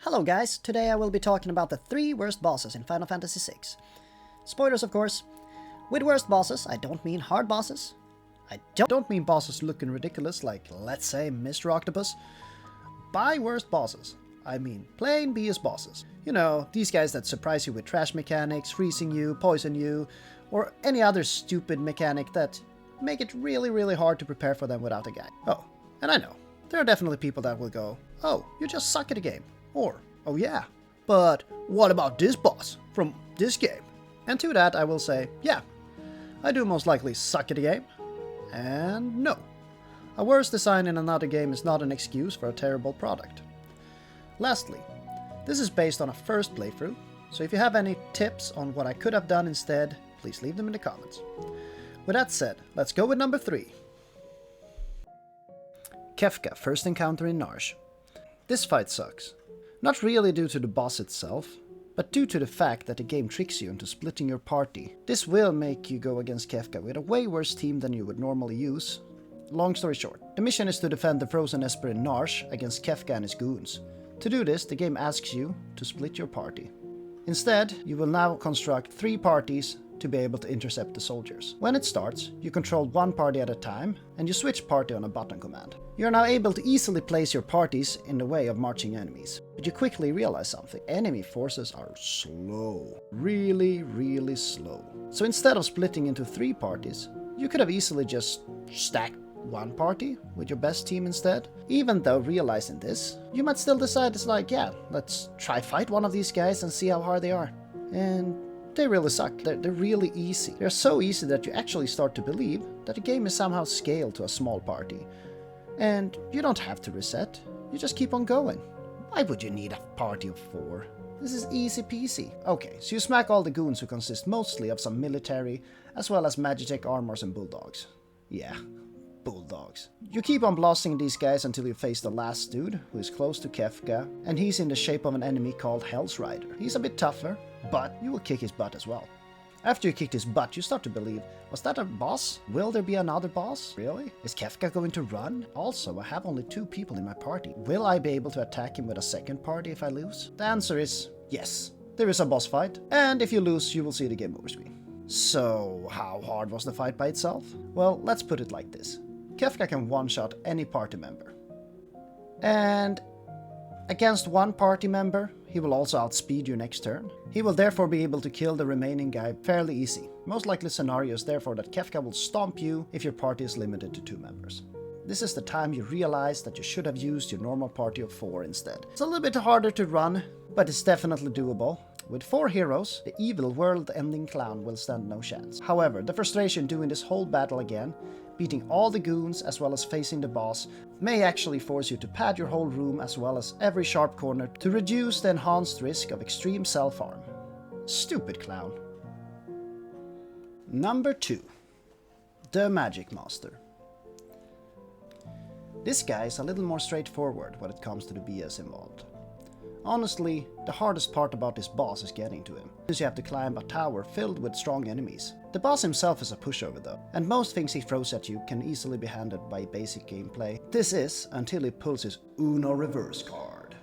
Hello guys, today I will be talking about the 3 worst bosses in Final Fantasy VI. Spoilers of course. With worst bosses, I don't mean hard bosses. I don't mean bosses looking ridiculous like, let's say, Mr. Octopus. By worst bosses, I mean plain BS bosses. You know, these guys that surprise you with trash mechanics, freezing you, poison you, or any other stupid mechanic that make it really hard to prepare for them without a guide. Oh, and I know, there are definitely people that will go, oh, you just suck at the game. Or, oh yeah, but what about this boss from this game? And to that I will say, yeah, I do most likely suck at the game. And no, a worse design in another game is not an excuse for a terrible product. Lastly, this is based on a first playthrough, so if you have any tips on what I could have done instead, please leave them in the comments. With that said, let's go with number 3. Kefka, first encounter in Narshe. This fight sucks. Not really due to the boss itself, but due to the fact that the game tricks you into splitting your party. This will make you go against Kefka with a way worse team than you would normally use. Long story short, the mission is to defend the frozen Esper in Narshe against Kefka and his goons. To do this, the game asks you to split your party. Instead, you will now construct 3 parties to be able to intercept the soldiers. When it starts, you control one party at a time, and you switch party on a button command. You are now able to easily place your parties in the way of marching enemies. But you quickly realize something. Enemy forces are slow. Really slow. So instead of splitting into 3 parties, you could have easily just stacked one party with your best team instead. Even though realizing this, you might still decide it's like, yeah, let's try fight one of these guys and see how hard they are. And they really suck. They're really easy. They're so easy that you actually start to believe that the game is somehow scaled to a small party. And you don't have to reset, you just keep on going. Why would you need a party of 4? This is easy peasy. Okay, so you smack all the goons who consist mostly of some military, as well as Magitech armors and bulldogs. Yeah, bulldogs. You keep on blasting these guys until you face the last dude, who is close to Kefka, and he's in the shape of an enemy called Hell's Rider. He's a bit tougher, but you will kick his butt as well. After you kicked his butt, you start to believe, was that a boss? Will there be another boss? Really? Is Kefka going to run? Also, I have only 2 people in my party. Will I be able to attack him with a second party if I lose? The answer is yes. There is a boss fight, and if you lose, you will see the game over screen. So, how hard was the fight by itself? Well, let's put it like this. Kefka can one-shot any party member. And against one party member, he will also outspeed you next turn. He will therefore be able to kill the remaining guy fairly easy. Most likely scenario is therefore that Kefka will stomp you if your party is limited to 2 members. This is the time you realize that you should have used your normal party of 4 instead. It's a little bit harder to run, but it's definitely doable. With 4 heroes, the evil world-ending clown will stand no chance. However, the frustration doing this whole battle again, beating all the goons as well as facing the boss, may actually force you to pad your whole room as well as every sharp corner to reduce the enhanced risk of extreme self-harm. Stupid clown. Number 2. The Magic Master. This guy is a little more straightforward when it comes to the BS involved. Honestly, the hardest part about this boss is getting to him, since you have to climb a tower filled with strong enemies. The boss himself is a pushover though, and most things he throws at you can easily be handled by basic gameplay. This is until he pulls his Uno reverse card.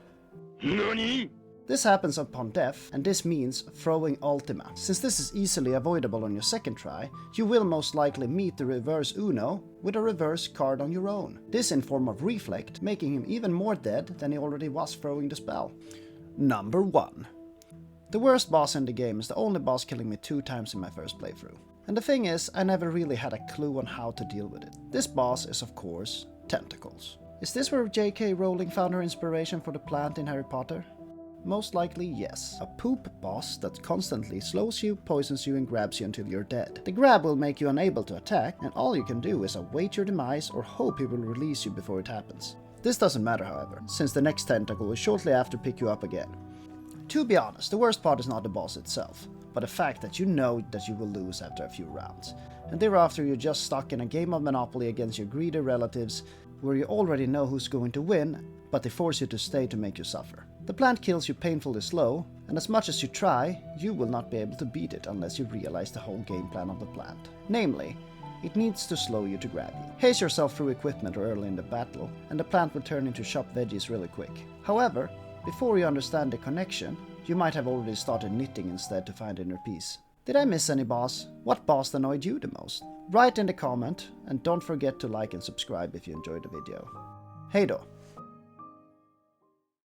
NANI? This happens upon death, and this means throwing Ultima. Since this is easily avoidable on your second try, you will most likely meet the reverse Uno with a reverse card on your own. This in form of Reflect, making him even more dead than he already was throwing the spell. Number 1. The worst boss in the game is the only boss killing me 2 times in my first playthrough. And the thing is, I never really had a clue on how to deal with it. This boss is of course Tentacles. Is this where J.K. Rowling found her inspiration for the plant in Harry Potter? Most likely yes. A poop boss that constantly slows you, poisons you and grabs you until you're dead. The grab will make you unable to attack, and all you can do is await your demise or hope he will release you before it happens. This doesn't matter however, since the next tentacle will shortly after pick you up again. To be honest, the worst part is not the boss itself, but the fact that you know that you will lose after a few rounds, and thereafter you're just stuck in a game of Monopoly against your greedy relatives, where you already know who's going to win, but they force you to stay to make you suffer. The plant kills you painfully slow, and as much as you try, you will not be able to beat it unless you realize the whole game plan of the plant. Namely, it needs to slow you to grab you. Haste yourself through equipment early in the battle, and the plant will turn into chopped veggies really quick. However, Before you understand the connection, you might have already started knitting instead to find inner peace. Did I miss any boss? What boss annoyed you the most? Write in the comment, and don't forget to like and subscribe if you enjoyed the video. Hej då!